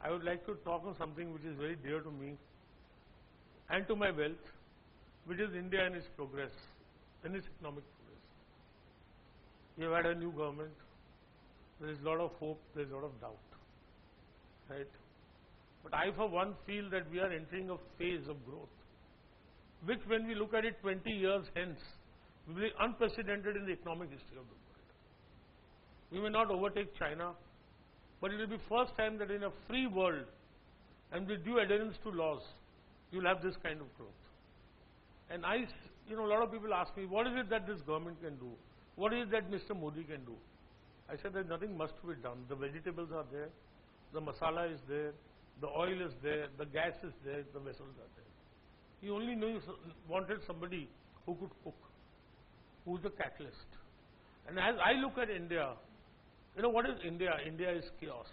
I would like to talk on something which is very dear to me and to my wealth, which is India and its progress, and its economic progress. We have had a new government. There is a lot of hope, there is a lot of doubt, right? But I for one feel that we are entering a phase of growth, which when we look at it 20 years hence, will be unprecedented in the economic history of the world. We may not overtake China, but it will be first time that in a free world and with due adherence to laws, you will have this kind of growth. And a lot of people ask me, what is it that this government can do? What is it that Mr. Modi can do? I said that nothing must be done. The vegetables are there, the masala is there, the oil is there, the gas is there, the vessels are there. He only wanted somebody who could cook, who is the catalyst. And as I look at India, what is India? India is chaos.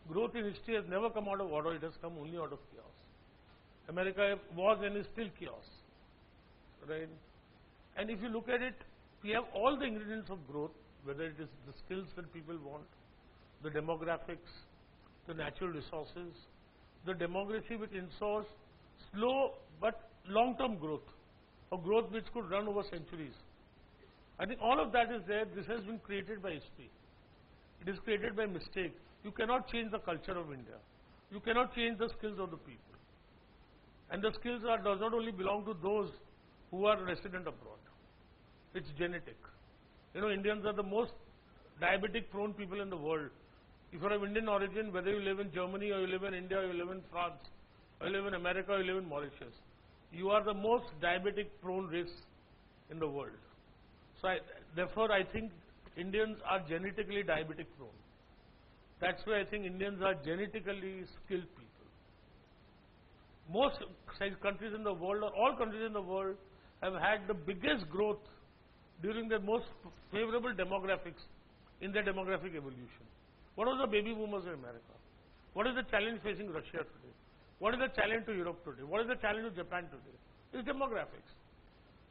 Growth in history has never come out of order, it has come only out of chaos. America was and is still chaos, right? And if you look at it, we have all the ingredients of growth, whether it is the skills that people want, the demographics, the natural resources, the democracy which ensures slow but long-term growth, or growth which could run over centuries. I think all of that is there. This has been created by history. It is created by mistake. You cannot change the culture of India. You cannot change the skills of the people. And the skills does not only belong to those who are resident abroad. It's genetic. Indians are the most diabetic prone people in the world. If you are of Indian origin, whether you live in Germany or you live in India or you live in France or you live in America or you live in Mauritius, you are the most diabetic prone race in the world. So therefore I think Indians are genetically diabetic prone. That's why I think Indians are genetically skilled people. Most countries in the world, or all countries in the world, have had the biggest growth during the most favorable demographics in their demographic evolution. What was the baby boomers in America? What is the challenge facing Russia today? What is the challenge to Europe today? What is the challenge to Japan today? It's demographics.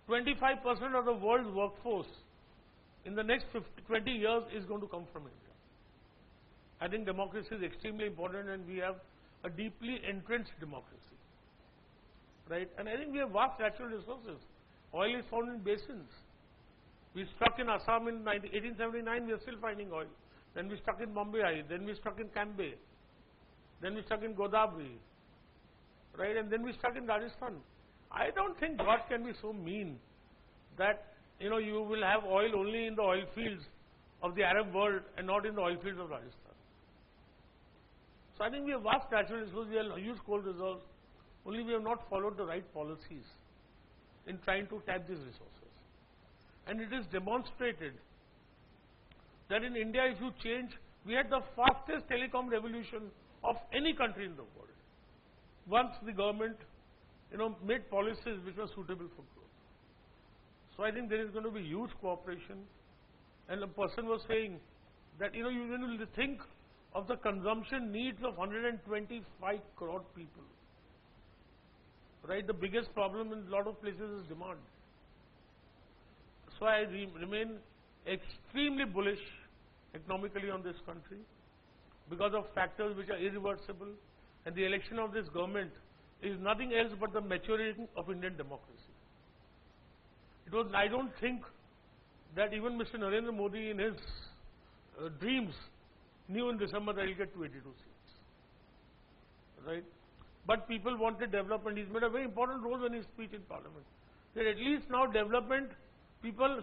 25% of the world's workforce in the next 20 years is going to come from India. I think democracy is extremely important, and we have a deeply entrenched democracy, right? And I think we have vast natural resources. Oil is found in basins. We struck in Assam in 1879, we are still finding oil. Then we struck in Bombay, then we struck in Cambay, then we struck in Godavari, right? And then we struck in Rajasthan. I don't think God can be so mean that you will have oil only in the oil fields of the Arab world and not in the oil fields of Rajasthan. So I think we have vast natural resources, we have huge coal reserves, only we have not followed the right policies in trying to tap these resources. And it is demonstrated that in India, if you change, we had the fastest telecom revolution of any country in the world. Once the government, made policies which were suitable for growth. So I think there is going to be huge cooperation. And a person was saying that, you will think of the consumption needs of 125 crore people. Right? The biggest problem in a lot of places is demand. So I remain extremely bullish economically on this country because of factors which are irreversible, and the election of this government is nothing else but the maturing of Indian democracy. I don't think that even Mr. Narendra Modi in his dreams knew in December that he'll get 282 seats. Right? But people wanted development. He's made a very important role in his speech in Parliament. That at least now development,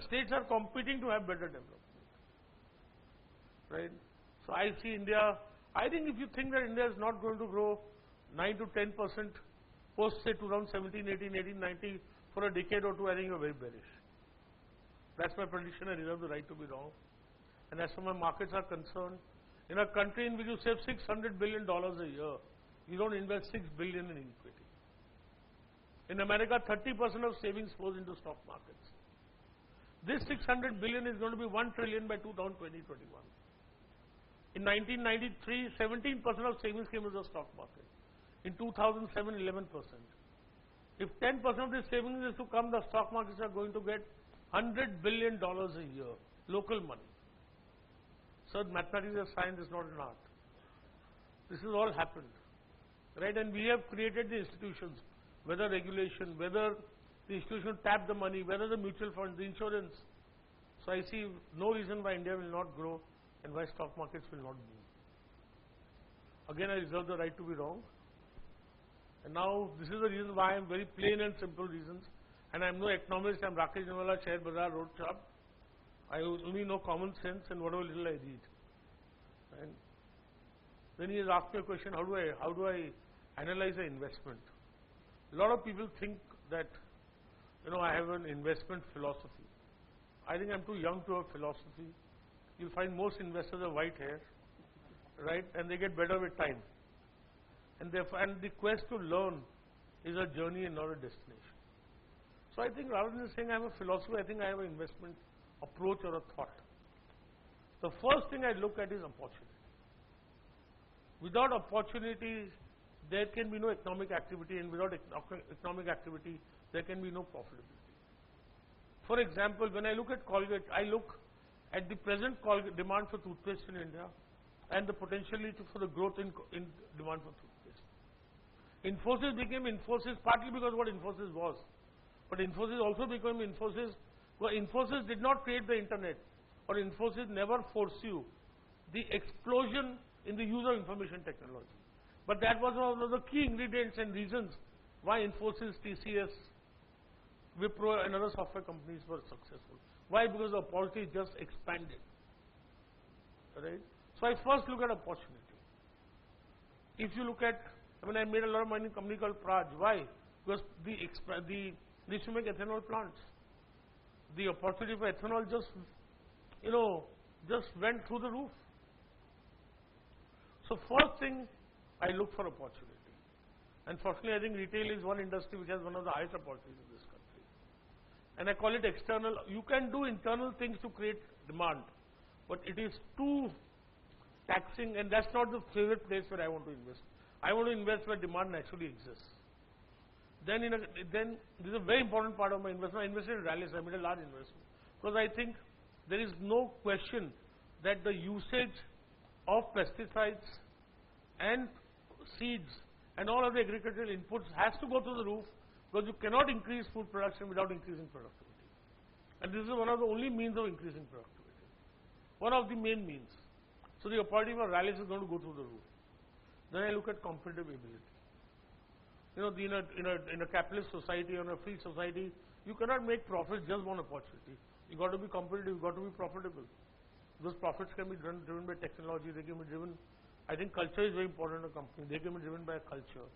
states are competing to have better development. Right? So I see India, I think if you think that India is not going to grow 9 to 10% post say 2017, 18, 18, 19 for a decade or two, I think you are very bearish. That's my prediction. I reserve the right to be wrong. And as far as markets are concerned, in a country in which you save $600 billion a year, you don't invest $6 billion in equity. In America, 30% of savings flows into stock markets. This 600 billion is going to be 1 trillion by 2020-21. In 1993, 17% of savings came into the stock market. In 2007, 11%. If 10% of the savings is to come, the stock markets are going to get $100 billion a year, local money. So mathematics is a science, is not an art. This has all happened, right? And we have created the institutions, whether regulation, whether the institution tap the money, whether the mutual funds, the insurance. So I see no reason why India will not grow and why stock markets will not boom. Again, I reserve the right to be wrong. And now this is the reason why I am very plain and simple reasons. And I am no economist. I am Rakesh Jhunjhunwala, Share Bazaar, Road Shop. I only know common sense and whatever little I read. And then he has asked me a question: how do I analyze an investment? A lot of people think that I have an investment philosophy. I think I'm too young to have philosophy. You'll find most investors have white hair, right? And they get better with time. And therefore, the quest to learn is a journey and not a destination. So I think rather than saying I have a philosophy, I think I have an investment approach or a thought. The first thing I look at is opportunity. Without opportunity, there can be no economic activity, and without economic activity, there can be no profitability. For example, when I look at Colgate, I look at the present demand for toothpaste in India and the potentiality for the growth in demand for toothpaste. Infosys became Infosys partly because of what Infosys was. But Infosys also became Infosys. Well, Infosys did not create the internet, or Infosys never foresaw the explosion in the use of information technology. But that was one of the key ingredients and reasons why Infosys, TCS, Wipro and other software companies were successful. Why? Because the opportunity just expanded. Right? So I first look at opportunity. If you look at, I made a lot of money in a company called Praj. Why? Because they used to make ethanol plants. The opportunity for ethanol just went through the roof. So first thing, I look for opportunity. Unfortunately, I think retail is one industry which has one of the highest opportunities in this country. And I call it external. You can do internal things to create demand, but it is too taxing, and that's not the favorite place where I want to invest. I want to invest where demand actually exists. Then this is a very important part of my investment. I invested in Rallis. I made a large investment because I think there is no question that the usage of pesticides and seeds and all other agricultural inputs has to go through the roof, because you cannot increase food production without increasing productivity. And this is one of the only means of increasing productivity. One of the main means. So the opportunity for Rallis is going to go through the roof. Then I look at competitive ability. In a capitalist society or in a free society, you cannot make profits just one opportunity. You got to be competitive, you got to be profitable. Those profits can be driven by technology, they can be driven, I think culture is very important in a company. They can be driven by culture.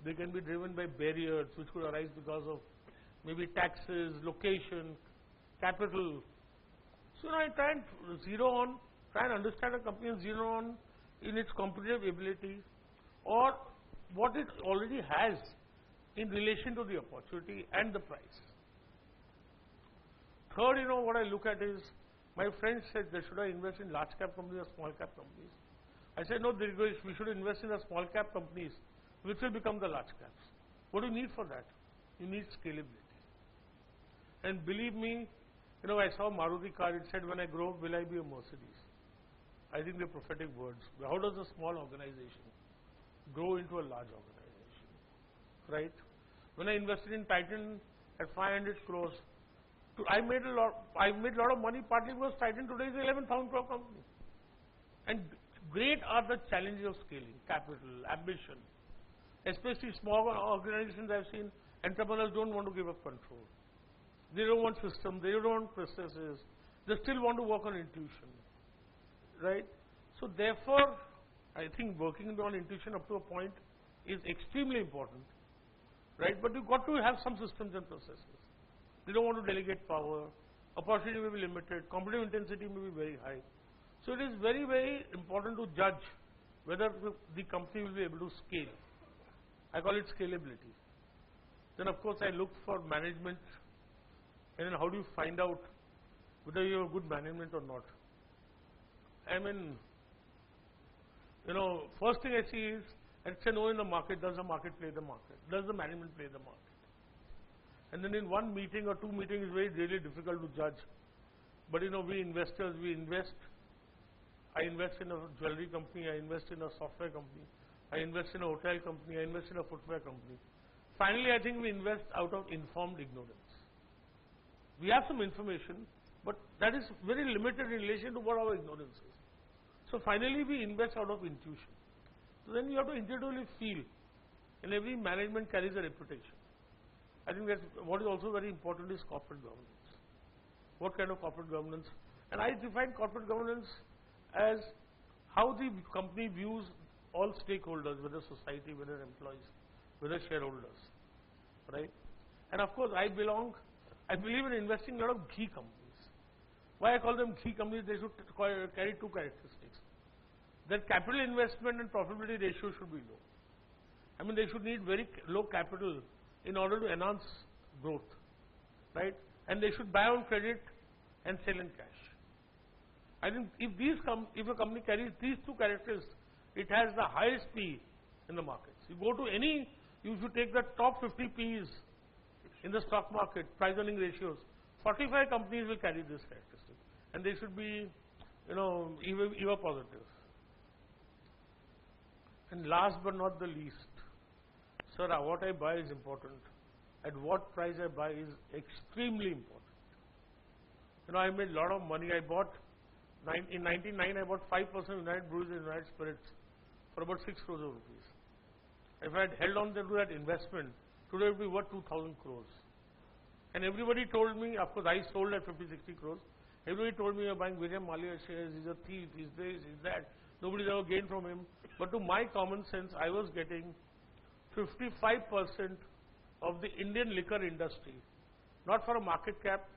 They can be driven by barriers which could arise because of maybe taxes, location, capital. So I try and try and understand a company and zero on in its competitive ability or what it already has in relation to the opportunity and the price. Third, what I look at is, my friend said that should I invest in large cap companies or small cap companies? I said no, we should invest in the small cap companies which will become the large caps. What do you need for that? You need scalability. And believe me, I saw Maruti car, it said when I grow up, will I be a Mercedes? I think they're prophetic words. How does a small organization grow into a large organization? Right? When I invested in Titan at 500 crores, I made a lot of money partly because Titan today is an 11,000 crore company. And great are the challenges of scaling, capital, ambition. Especially small organizations I've seen, entrepreneurs don't want to give up control. They don't want systems, they don't want processes. They still want to work on intuition. Right? So therefore, I think working on intuition up to a point is extremely important. Right? But you've got to have some systems and processes. They don't want to delegate power. Opportunity may be limited. Competitive intensity may be very high. So it is very, very important to judge whether the company will be able to scale. I call it scalability. Then of course I look for management, and then how do you find out whether you have good management or not? First thing I see is, let's say no in the market, does the market play the market? Does the management play the market? And then in one meeting or two meetings, it's really difficult to judge. But we investors, we invest I invest in a jewelry company, I invest in a software company, I invest in a hotel company, I invest in a footwear company. Finally, I think we invest out of informed ignorance. We have some information, but that is very limited in relation to what our ignorance is. So finally, we invest out of intuition. So then you have to intuitively feel, and every management carries a reputation. I think that's what is also very important is corporate governance. What kind of corporate governance? And I define corporate governance as how the company views all stakeholders, whether society, whether employees, whether shareholders, right? And of course, I believe in investing in a lot of key companies. Why I call them key companies? They should carry two characteristics. Their capital investment and profitability ratio should be low. I mean, they should need very low capital in order to enhance growth, right? And they should buy on credit and sell in cash. I think if a company carries these two characteristics, it has the highest P in the markets. You go to you should take the top 50 Ps in the stock market, price earning ratios, 45 companies will carry this characteristic. And they should be, EVA positive. And last but not the least, sir, what I buy is important. At what price I buy is extremely important. I made a lot of money. In 1999, I bought 5% United Breweries and United Spirits for about 6 crores of rupees. If I had held on to that investment, today it would be worth 2,000 crores. And everybody told me, of course, I sold at 50, 60 crores. Everybody told me, you're buying William Malia shares, he's a thief, he's this, he's that. Nobody's ever gained from him. But to my common sense, I was getting 55% of the Indian liquor industry, not for a market cap,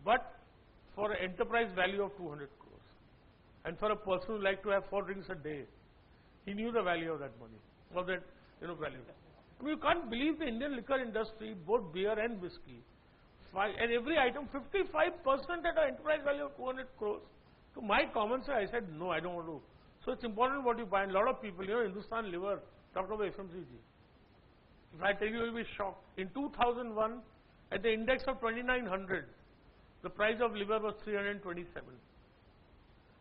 but for an enterprise value of 200 crores. And for a person who liked to have 4 drinks a day, he knew the value of that money, of that value. I mean, you can't believe the Indian liquor industry, both beer and whiskey, and every item, 55% at an enterprise value of 200 crores. To my common sense, I said, no, I don't want to. So it's important what you buy. And a lot of people, Hindustan Liver, talked about FMCG. If I tell you, you'll be shocked. In 2001, at the index of 2900, the price of liver was 327.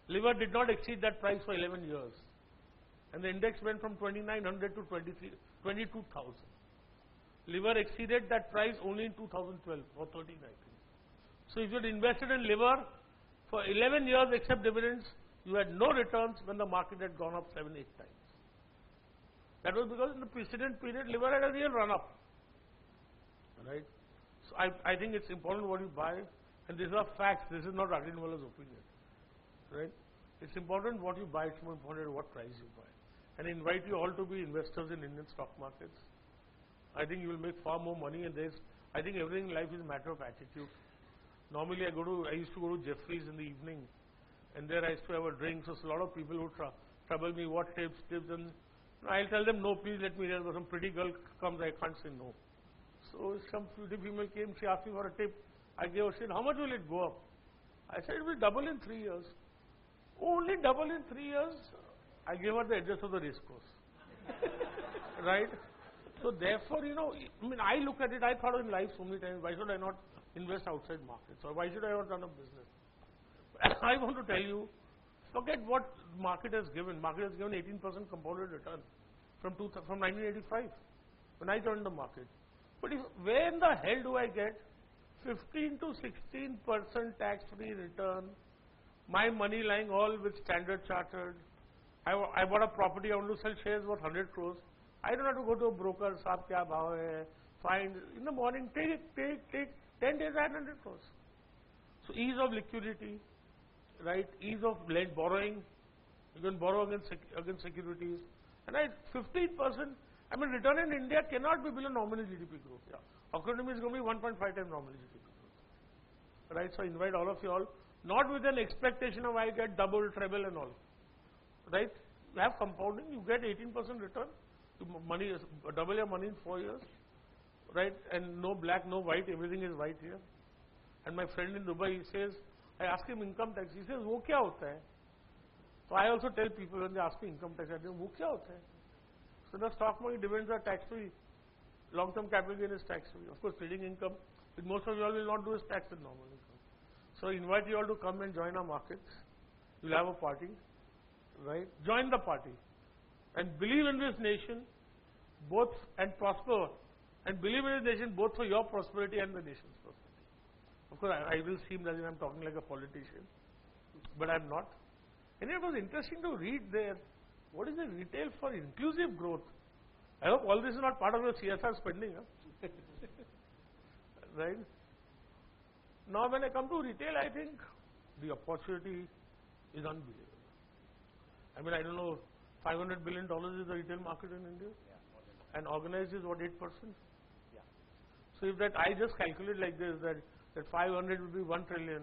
Liver did not exceed that price for 11 years. And the index went from 2900 to 22,000. Liver exceeded that price only in 2012 or 13, I think. So if you had invested in liver for 11 years except dividends, you had no returns when the market had gone up 7, 8 times. That was because in the precedent period, liver had a real run-up. Right? So I think it's important what you buy, and these are facts. This is not Rakesh Jhunjhunwala's opinion. Right? It's important what you buy, it's more important what price you buy. And I invite you all to be investors in Indian stock markets. I think you will make far more money, and I think everything in life is a matter of attitude. Normally I used to go to Jeffries in the evening, and there I used to have a drink. So a lot of people would trouble me, what tips, and I'll tell them, no, please let me there. Some pretty girl comes, I can't say no. So some pretty female came, she asked me for a tip. I gave her, she said, how much will it go up? I said, it will double in 3 years. Only double in 3 years? I gave her the address of the race course. Right? So therefore, I look at it, I thought in life so many times, why should I not invest outside markets? Or why should I not run a business? I want to tell you, forget what market has given. Market has given 18% compounded return from 1985 when I joined the market. But where in the hell do I get 15 to 16% tax-free return? My money lying all with Standard Chartered. I bought a property, I want to sell shares worth 100 crores. I don't have to go to a broker, saab kya bhav hai, find, in the morning, take, 10 days I had 100 crores. So ease of liquidity, right, ease of borrowing, you can borrow against securities, and 15%, I mean return in India cannot be below nominal GDP growth. Yeah. Economy is going to be 1.5 times nominal GDP growth. Right, so I invite all of you all, not with an expectation of I get double, treble and all. Right, you have compounding, you get 18% return. Money is double your money in 4 years, right? And no black, no white, everything is white here. And my friend in Dubai, he says, I ask him income tax. He says, "Wo kya hota hai?" So I also tell people when they ask me income tax, I say, "Wo kya hota hai?" So the stock market dividends are tax free. Long-term capital gain is tax free. Of course, trading income, which most of you all will not do, is tax with normal income. So I invite you all to come and join our markets. We'll have a party. right? Join the party and believe in this nation, both and prosper, and believe in this nation both for your prosperity and the nation's prosperity. Of course, I will seem as if I'm talking like a politician, but I'm not. And it was interesting to read there, what is the retail for inclusive growth? I hope all this is not part of your CSR spending, huh? Right? Now when I come to retail, I think the opportunity is unbelievable. I mean, I don't know, $500 billion is the retail market in India, and organized is what, 8%? Yeah. So if that, I just calculate like this, that 500 will be 1 trillion,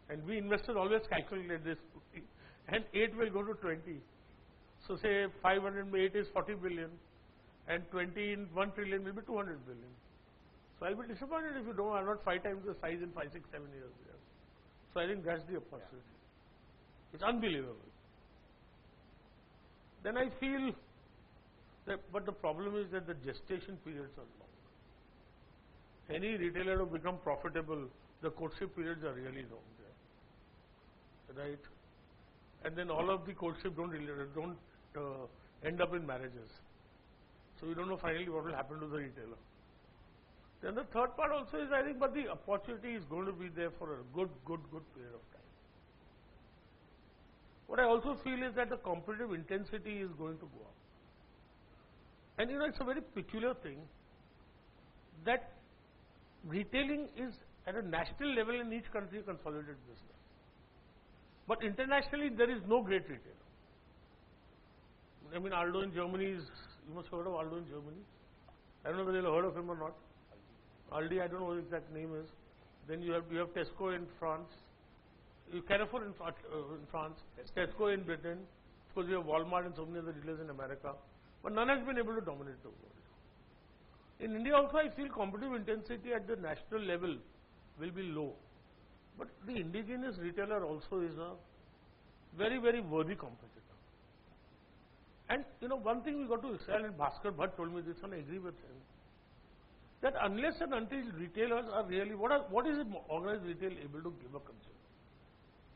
and we investors always calculate this, and 8 will go to 20. So say 500 by 8 is 40 billion, and 20 in 1 trillion will be 200 billion. So I'll be disappointed if you don't are not 5 times the size in 5, 6, 7 years. Yeah. So I think that's the opportunity. It's unbelievable. Then I feel that, but the problem is that the gestation periods are long. Any retailer to become profitable, the courtship periods are really long there, right? And then all of the courtship don't end up in marriages. So we don't know finally what will happen to the retailer. Then the third part also is, I think, but the opportunity is going to be there for a good period of time. What I also feel is that the competitive intensity is going to go up. And it's a very peculiar thing that retailing is at a national level in each country a consolidated business. But internationally there is no great retailer. I mean, Aldo in Germany is, you must have heard of Aldo in Germany. I don't know whether you've heard of him or not. Aldi, I don't know what the exact name is. Then you have Tesco in France. Carrefour in France, Tesco in Britain. Of course, you have Walmart and so many other dealers in America. But none has been able to dominate the world. In India also, I feel competitive intensity at the national level will be low. But the indigenous retailer also is a very worthy competitor. And one thing we got to say, and Bhaskar Bhatt told me this, and I agree with him, that unless and until retailers are really, what is organized retail able to give a consumer?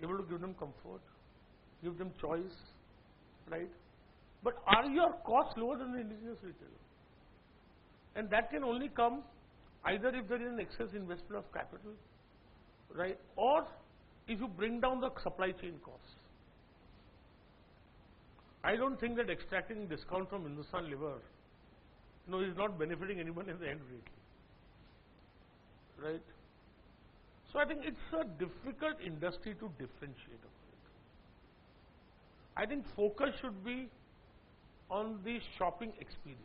Able to give them comfort, give them choice, right? But are your costs lower than the indigenous retailer? And that can only come either if there is an excess investment of capital, right? Or if you bring down the supply chain costs. I don't think that extracting discount from Hindustan Liver, is not benefiting anyone in the end really, right? So I think it's a difficult industry to differentiate about it. I think focus should be on the shopping experience.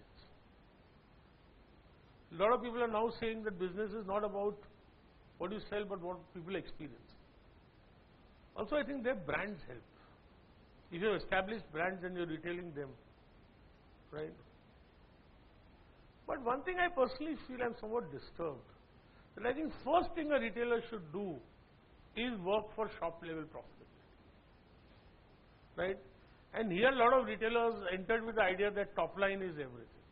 A lot of people are now saying that business is not about what you sell but what people experience. Also, I think their brands help. If you have established brands and you're retailing them, right? But one thing I personally feel I'm somewhat disturbed. I think first thing a retailer should do is work for shop level profitability, right? And here a lot of retailers entered with the idea that top line is everything.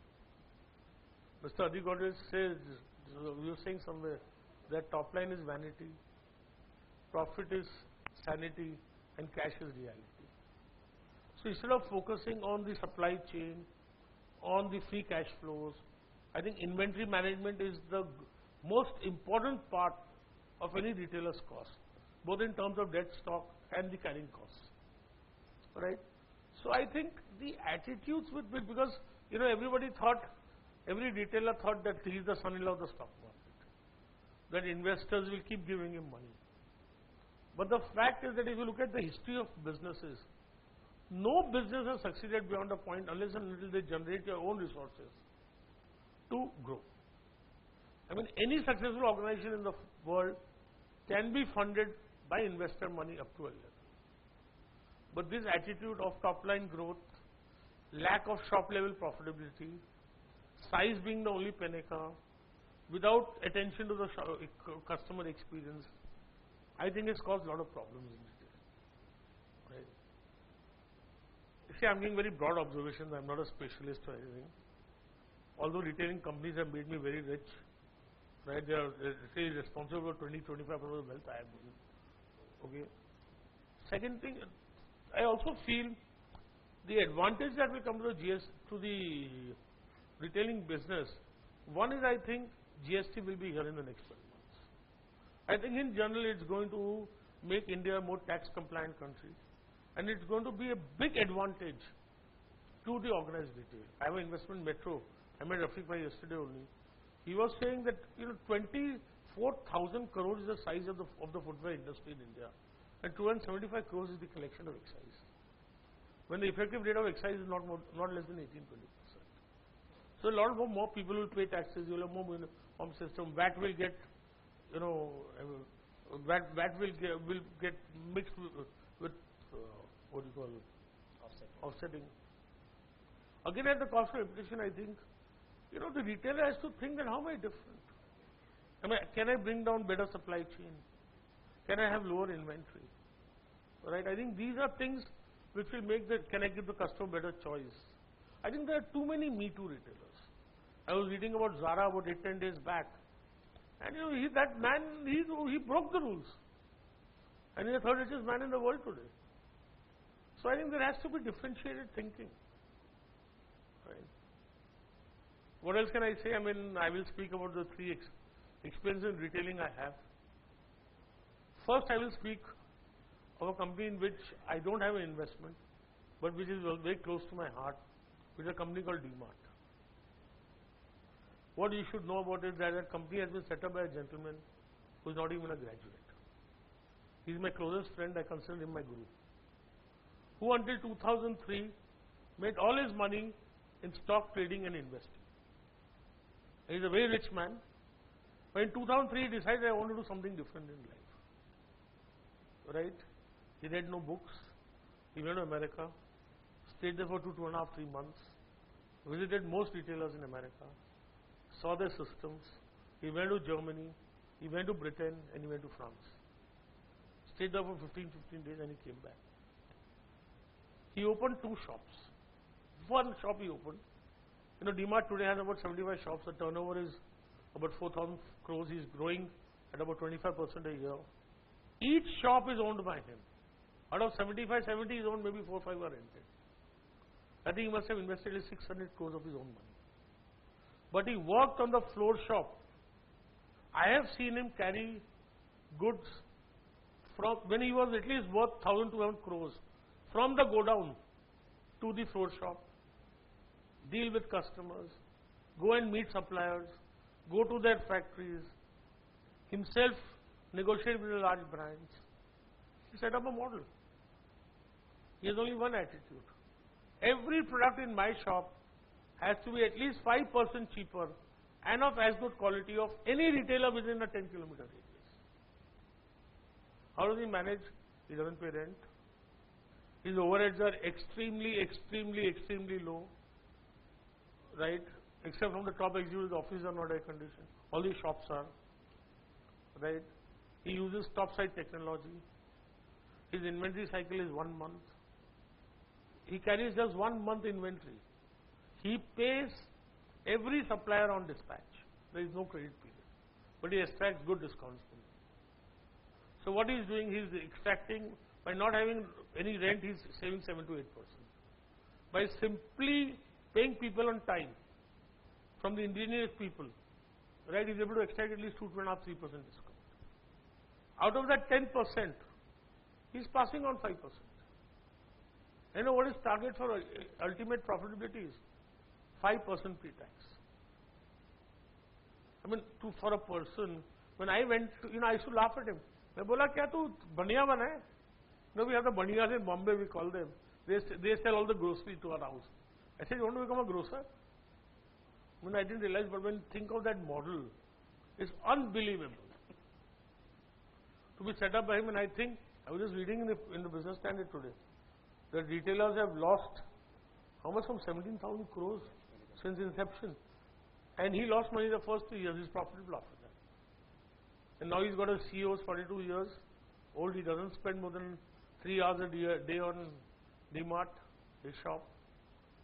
Mr. Adhikar says, we were saying somewhere, that top line is vanity, profit is sanity, and cash is reality. So instead of focusing on the supply chain, on the free cash flows, I think inventory management is the most important part of any retailer's cost, both in terms of dead stock and the carrying costs, right? So I think the attitudes because everybody thought, every retailer thought that he is the son-in-law of the stock market, that investors will keep giving him money. But the fact is that if you look at the history of businesses, no business has succeeded beyond a point unless and until they generate their own resources to grow. I mean, any successful organization in the world can be funded by investor money up to a level. But this attitude of top line growth, lack of shop level profitability, size being the only pinnacle, without attention to the customer experience, I think has caused a lot of problems in retail. Right? See, I'm giving very broad observations. I'm not a specialist or anything. Although retailing companies have made me very rich, right? They are really responsible for 20-25% of wealth I have built. Okay. Second thing, I also feel the advantage that will come to the retailing business, one is I think GST will be here in the next 12 months. I think in general it's going to make India a more tax compliant country, and it's going to be a big advantage to the organized retail. I have an investment Metro. I met Rafiq Bhai yesterday only. He was saying that 24,000 crores is the size of the footwear industry in India, and 275 crores is the collection of excise. When the effective rate of excise is not less than 18-20%. So a lot more people will pay taxes. You will have more home system. VAT will get, VAT will get mixed with what do you call offsetting. Again, at the cost of reputation, I think the retailer has to think that how am I different? Can I bring down better supply chain? Can I have lower inventory? Right? I think these are things which will make can I give the customer better choice? I think there are too many Me Too retailers. I was reading about Zara about 8-10 days back, and that man he broke the rules, and he's the third richest man in the world today. So I think there has to be differentiated thinking. Right? What else can I say? I will speak about the three experiences in retailing I have. First, I will speak of a company in which I don't have an investment, but which is very close to my heart, which is a company called DMart. What you should know about it is that that company has been set up by a gentleman who is not even a graduate. He is my closest friend. I consider him my guru. Who until 2003 made all his money in stock trading and investing. He is a very rich man. But in 2003 he decided I want to do something different in life. Right? He read no books. He went to America, stayed there for 2.5, 3 months, visited most retailers in America, saw their systems. He went to Germany, he went to Britain, and he went to France. Stayed there for 15 days and he came back. He opened 2 shops. One shop he opened. DMart today has about 75 shops. The turnover is about 4,000 crores. He's growing at about 25% a year. Each shop is owned by him. Out of 75, 70 is owned, maybe 4 or 5 are rented. I think he must have invested 600 crores of his own money. But he worked on the floor shop. I have seen him carry goods from when he was at least worth 1,000 to 1,000 crores from the godown to the floor shop, deal with customers, go and meet suppliers, go to their factories, himself negotiate with the large brands. He set up a model. He has only one attitude. Every product in my shop has to be at least 5% cheaper and of as good quality of any retailer within a 10-kilometer radius. How does he manage? He doesn't pay rent. His overheads are extremely low. Right? Except from the top executive offices are not air conditioned. All these shops are. Right? He uses top-side technology. His inventory cycle is 1 month. He carries just 1 month inventory. He pays every supplier on dispatch. There is no credit period. But he extracts good discounts from them. So what he is doing, he is extracting, by not having any rent, he is saving 7 to 8%. By simply paying people on time, from the indigenous people, right, he is able to extract at least 2.5, 3% discount. Out of that 10%, he is passing on 5%. You know what his target for ultimate profitability is? 5% pre-tax. For a person, when I went to, I used to laugh at him. I said, "Kya tu baniya ban hai?" No, we have the baniyas in Bombay, we call them. They sell all the groceries to our house. I said, "You want to become a grocer?" I didn't realize, but when you think of that model, it's unbelievable. To be set up by him, and I think, I was just reading in the Business Standard today, that retailers have lost, how much, from 17,000 crores since inception. And he lost money the first 3 years, he's profitable after that. And now he's got a CEO who's 42 years old, he doesn't spend more than 3 hours a day on DMart, his shop.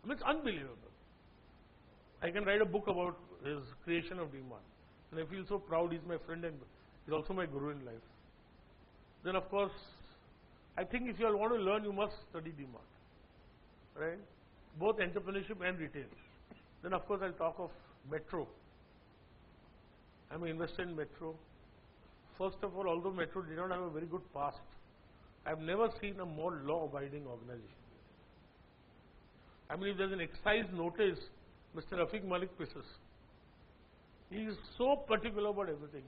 It's unbelievable. I can write a book about his creation of DMart. And I feel so proud, he's my friend and he's also my guru in life. Then of course, I think if you all want to learn, you must study DMart. right? Both entrepreneurship and retail. Then of course I'll talk of Metro. I'm invested in Metro. First of all, although Metro did not have a very good past, I've never seen a more law-abiding organization. I mean, if there's an excise notice, Mr. Rafiq Malik pisses. He is so particular about everything.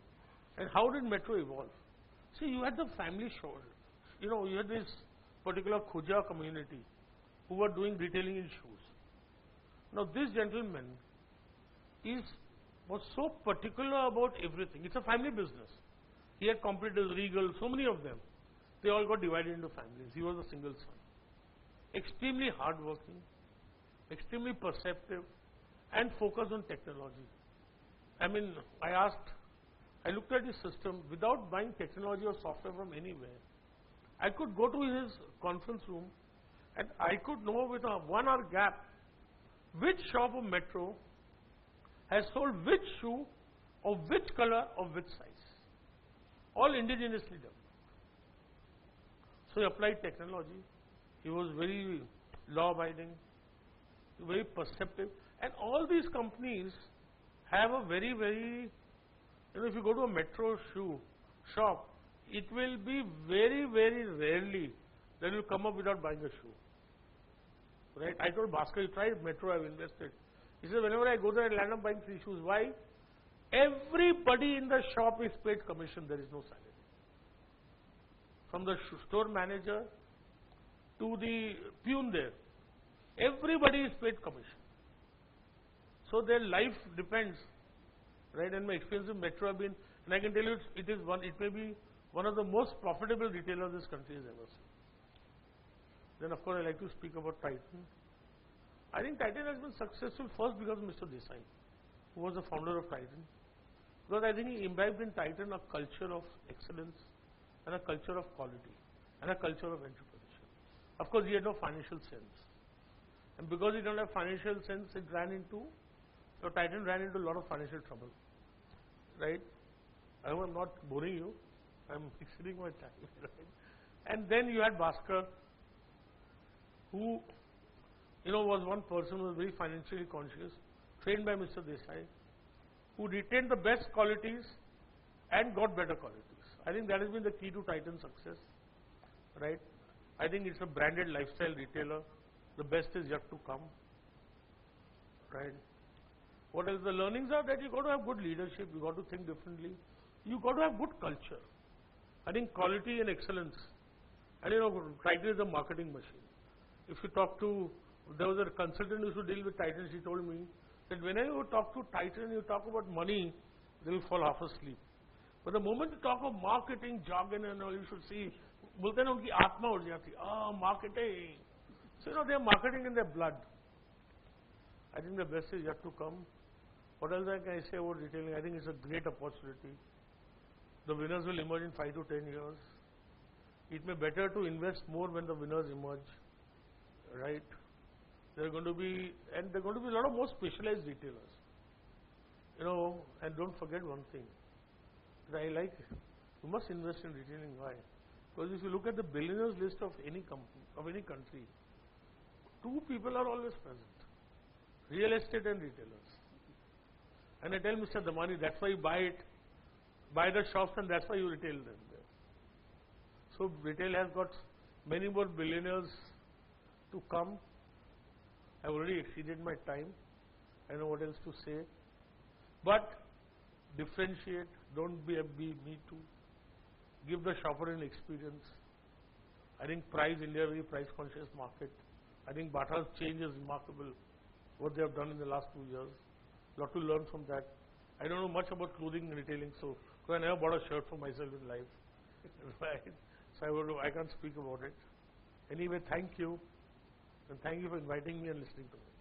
And how did Metro evolve? See, you had the family show. You know, you had this particular Khuja community who were doing retailing in shoes. Now, this gentleman was so particular about everything. It's a family business. He had competitors, Regal, so many of them. They all got divided into families. He was a single son. Extremely hardworking, extremely perceptive, and focused on technology. I mean, I looked at his system without buying technology or software from anywhere. I could go to his conference room and I could know with a 1 hour gap which shop of Metro has sold which shoe of which color of which size. All indigenously done. So he applied technology. He was very law-abiding, very perceptive. And all these companies have a very, very, you know, if you go to a Metro shoe shop, it will be very, very rarely that you come up without buying a shoe. Right? I told Bhaskar, you tried Metro, I've invested. He said, whenever I go there, I land up buying 3 shoes. Why? Everybody in the shop is paid commission, there is no salary. From the store manager to the peon there, everybody is paid commission. So their life depends, right? And my experience with Metro have been, and I can tell you it may be one of the most profitable retailers this country has ever seen. Then of course I like to speak about Titan. I think Titan has been successful first because of Mr. Desai, who was the founder of Titan. Because I think he imbibed in Titan a culture of excellence and a culture of quality and a culture of entrepreneurship. Of course, he had no financial sense. And because he didn't have financial sense, Titan ran into a lot of financial trouble. Right? I hope I'm not boring you. I'm exceeding my time. Right? And then you had Bhaskar, who, you know, was one person who was very financially conscious, trained by Mr. Desai, who retained the best qualities and got better qualities. I think that has been the key to Titan's success, right? I think it's a branded lifestyle retailer. The best is yet to come, right? What else? The learnings are that you got to have good leadership, you got to think differently, you got to have good culture. I think quality and excellence. And you know, Titan is a marketing machine. If you talk to, there was a consultant who used to deal with Titan, she told me that whenever you talk to Titan, you talk about money, they will fall half asleep. But the moment you talk of marketing, jargon and all, you should see, बोलते हैं ना उनकी आत्मा उठ जाती है, marketing. So you know, they are marketing in their blood. I think the best is yet to come. What else can I say about retailing? I think it's a great opportunity. The winners will emerge in 5 to 10 years. It may be better to invest more when the winners emerge, right? There are going to be a lot of more specialized retailers. You know, and don't forget one thing. I like, you must invest in retailing. Why? Because if you look at the billionaires list of any company, of any country, 2 people are always present. Real estate and retailers. And I tell Mr. Damani, that's why you buy the shops and that's why you retail them there. So retail has got many more billionaires to come. I've already exceeded my time. I don't know what else to say. But differentiate, don't be me too. Give the shopper an experience. I think India, very price conscious market. I think Bata's change is remarkable. What they have done in the last 2 years. A lot to learn from that. I don't know much about clothing and retailing, so because I never bought a shirt for myself in life. Right? So I can't speak about it. Anyway, thank you. And thank you for inviting me and listening to me.